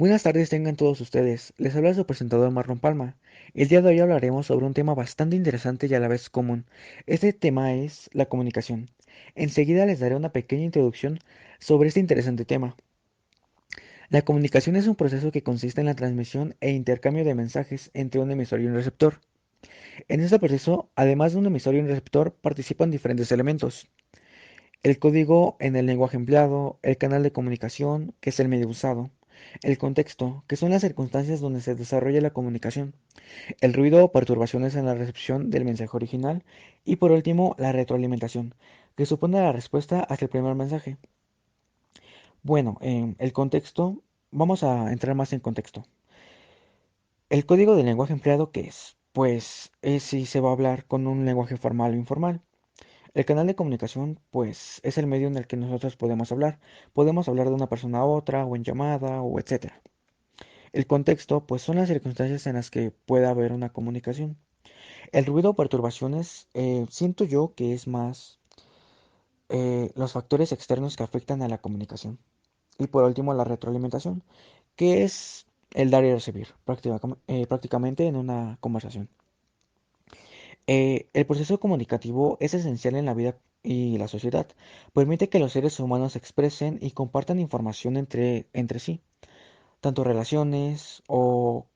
Buenas tardes tengan todos ustedes. Les habla su presentador Marlon Palma. El día de hoy hablaremos sobre un tema bastante interesante y a la vez común. Este tema es la comunicación. Enseguida les daré una pequeña introducción sobre este interesante tema. La comunicación es un proceso que consiste en la transmisión e intercambio de mensajes entre un emisor y un receptor. En este proceso, además de un emisor y un receptor, participan diferentes elementos. El código en el lenguaje empleado, el canal de comunicación, que es el medio usado, el contexto, que son las circunstancias donde se desarrolla la comunicación, el ruido o perturbaciones en la recepción del mensaje original y por último la retroalimentación, que supone la respuesta hacia el primer mensaje. Bueno, el contexto, vamos a entrar más en contexto. El código del lenguaje empleado, ¿qué es? Pues es si se va a hablar con un lenguaje formal o informal. El canal de comunicación, pues, es el medio en el que nosotros podemos hablar. Podemos hablar de una persona a otra, o en llamada, o etcétera. El contexto, pues, son las circunstancias en las que puede haber una comunicación. El ruido o perturbaciones, siento yo que es más los factores externos que afectan a la comunicación. Y por último, la retroalimentación, que es el dar y recibir, prácticamente en una conversación. El proceso comunicativo es esencial en la vida y la sociedad. Permite que los seres humanos expresen y compartan información entre sí, tanto relaciones o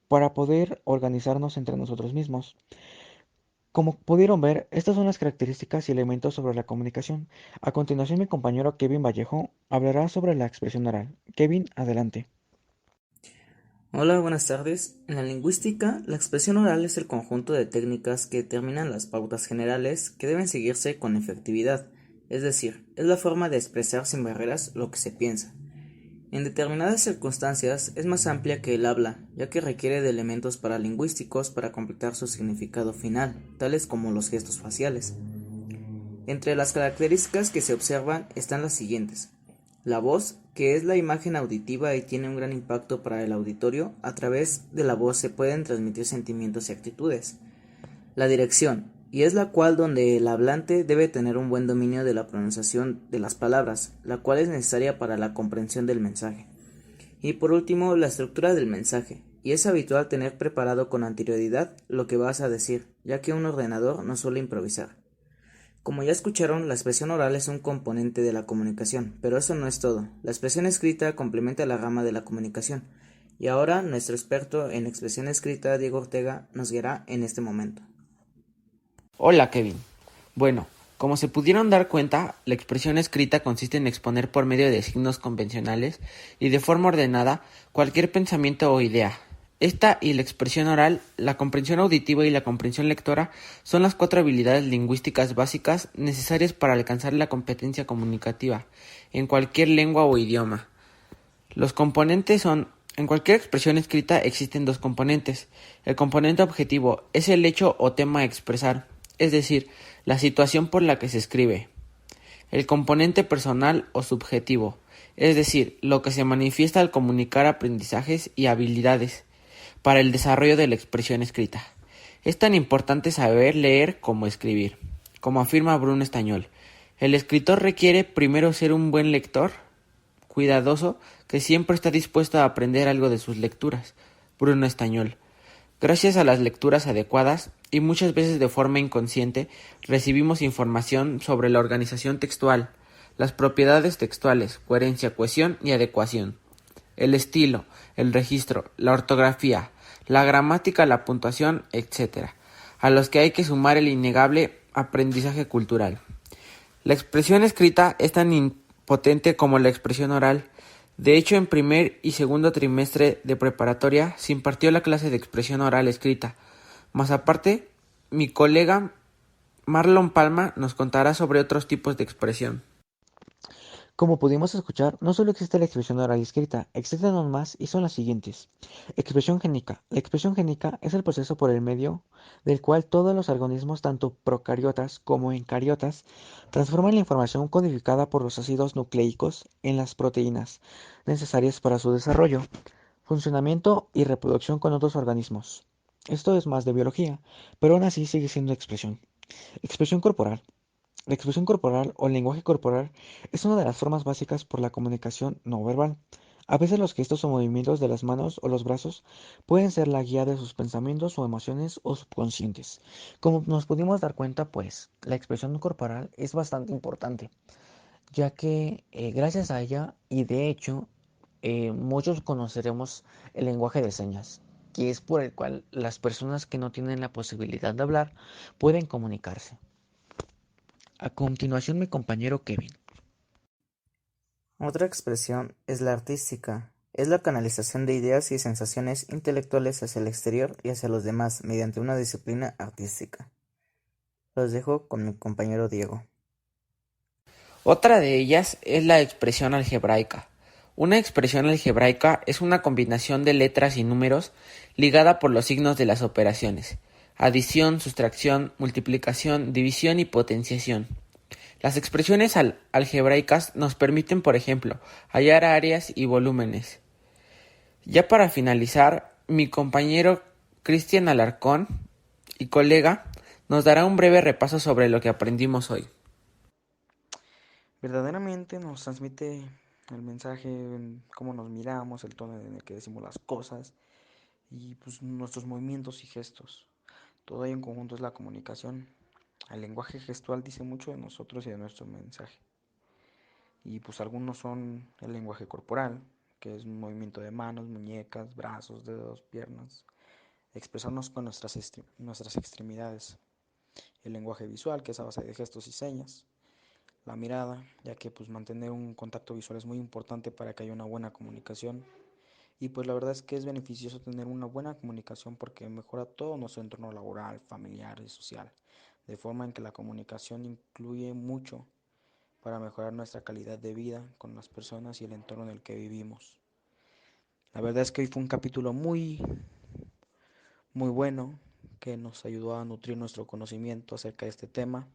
para poder organizarnos entre nosotros mismos. Como pudieron ver, estas son las características y elementos sobre la comunicación. A continuación, mi compañero Kevin Vallejo hablará sobre la expresión oral. Kevin, adelante. Hola, buenas tardes. En la lingüística, la expresión oral es el conjunto de técnicas que determinan las pautas generales que deben seguirse con efectividad, es decir, es la forma de expresar sin barreras lo que se piensa. En determinadas circunstancias es más amplia que el habla, ya que requiere de elementos paralingüísticos para completar su significado final, tales como los gestos faciales. Entre las características que se observan están las siguientes. La voz, que es la imagen auditiva y tiene un gran impacto para el auditorio, a través de la voz se pueden transmitir sentimientos y actitudes. La dirección, y es la cual donde el hablante debe tener un buen dominio de la pronunciación de las palabras, la cual es necesaria para la comprensión del mensaje. Y por último, la estructura del mensaje, y es habitual tener preparado con anterioridad lo que vas a decir, ya que un ordenador no suele improvisar. Como ya escucharon, la expresión oral es un componente de la comunicación, pero eso no es todo. La expresión escrita complementa la rama de la comunicación. Y ahora nuestro experto en expresión escrita, Diego Ortega, nos guiará en este momento. Hola Kevin. Bueno, como se pudieron dar cuenta, la expresión escrita consiste en exponer por medio de signos convencionales y de forma ordenada cualquier pensamiento o idea. Esta y la expresión oral, la comprensión auditiva y la comprensión lectora son las cuatro habilidades lingüísticas básicas necesarias para alcanzar la competencia comunicativa en cualquier lengua o idioma. Los componentes son: en cualquier expresión escrita existen dos componentes. El componente objetivo es el hecho o tema a expresar, es decir, la situación por la que se escribe. El componente personal o subjetivo, es decir, lo que se manifiesta al comunicar aprendizajes y habilidades para el desarrollo de la expresión escrita. Es tan importante saber leer como escribir. Como afirma Bruno Estañol, el escritor requiere primero ser un buen lector, cuidadoso, que siempre está dispuesto a aprender algo de sus lecturas. Bruno Estañol. Gracias a las lecturas adecuadas, y muchas veces de forma inconsciente, recibimos información sobre la organización textual, las propiedades textuales, coherencia, cohesión y adecuación, el estilo, el registro, la ortografía, la gramática, la puntuación, etc., a los que hay que sumar el innegable aprendizaje cultural. La expresión escrita es tan impotente como la expresión oral. De hecho, en primer y segundo trimestre de preparatoria se impartió la clase de expresión oral escrita. Más aparte, mi colega Marlon Palma nos contará sobre otros tipos de expresión. Como pudimos escuchar, no solo existe la expresión oral y escrita, existen aún más y son las siguientes. Expresión génica. La expresión génica es el proceso por el medio del cual todos los organismos, tanto procariotas como eucariotas, transforman la información codificada por los ácidos nucleicos en las proteínas necesarias para su desarrollo, funcionamiento y reproducción con otros organismos. Esto es más de biología, pero aún así sigue siendo expresión. Expresión corporal. La expresión corporal o el lenguaje corporal es una de las formas básicas por la comunicación no verbal. A veces los gestos o movimientos de las manos o los brazos pueden ser la guía de sus pensamientos o emociones o subconscientes. Como nos pudimos dar cuenta, pues la expresión corporal es bastante importante, ya que gracias a ella y de hecho muchos conoceremos el lenguaje de señas, que es por el cual las personas que no tienen la posibilidad de hablar pueden comunicarse. A continuación, mi compañero Kevin. Otra expresión es la artística. Es la canalización de ideas y sensaciones intelectuales hacia el exterior y hacia los demás mediante una disciplina artística. Los dejo con mi compañero Diego. Otra de ellas es la expresión algebraica. Una expresión algebraica es una combinación de letras y números ligada por los signos de las operaciones: adición, sustracción, multiplicación, división y potenciación. Las expresiones algebraicas nos permiten, por ejemplo, hallar áreas y volúmenes. Ya para finalizar, mi compañero Cristian Alarcón y colega nos dará un breve repaso sobre lo que aprendimos hoy. Verdaderamente nos transmite el mensaje en cómo nos miramos, el tono en el que decimos las cosas y pues nuestros movimientos y gestos. Todo ello en conjunto es la comunicación. El lenguaje gestual dice mucho de nosotros y de nuestro mensaje. Y pues algunos son el lenguaje corporal, que es un movimiento de manos, muñecas, brazos, dedos, piernas, expresarnos con nuestras extremidades. El lenguaje visual, que es a base de gestos y señas. La mirada, ya que pues mantener un contacto visual es muy importante para que haya una buena comunicación. Y pues la verdad es que es beneficioso tener una buena comunicación porque mejora todo nuestro entorno laboral, familiar y social, de forma en que la comunicación incluye mucho para mejorar nuestra calidad de vida con las personas y el entorno en el que vivimos. La verdad es que hoy fue un capítulo muy bueno que nos ayudó a nutrir nuestro conocimiento acerca de este tema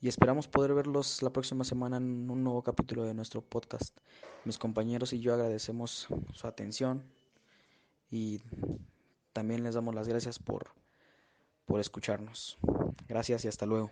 y esperamos poder verlos la próxima semana en un nuevo capítulo de nuestro podcast. Mis compañeros y yo agradecemos su atención y también les damos las gracias por escucharnos. Gracias y hasta luego.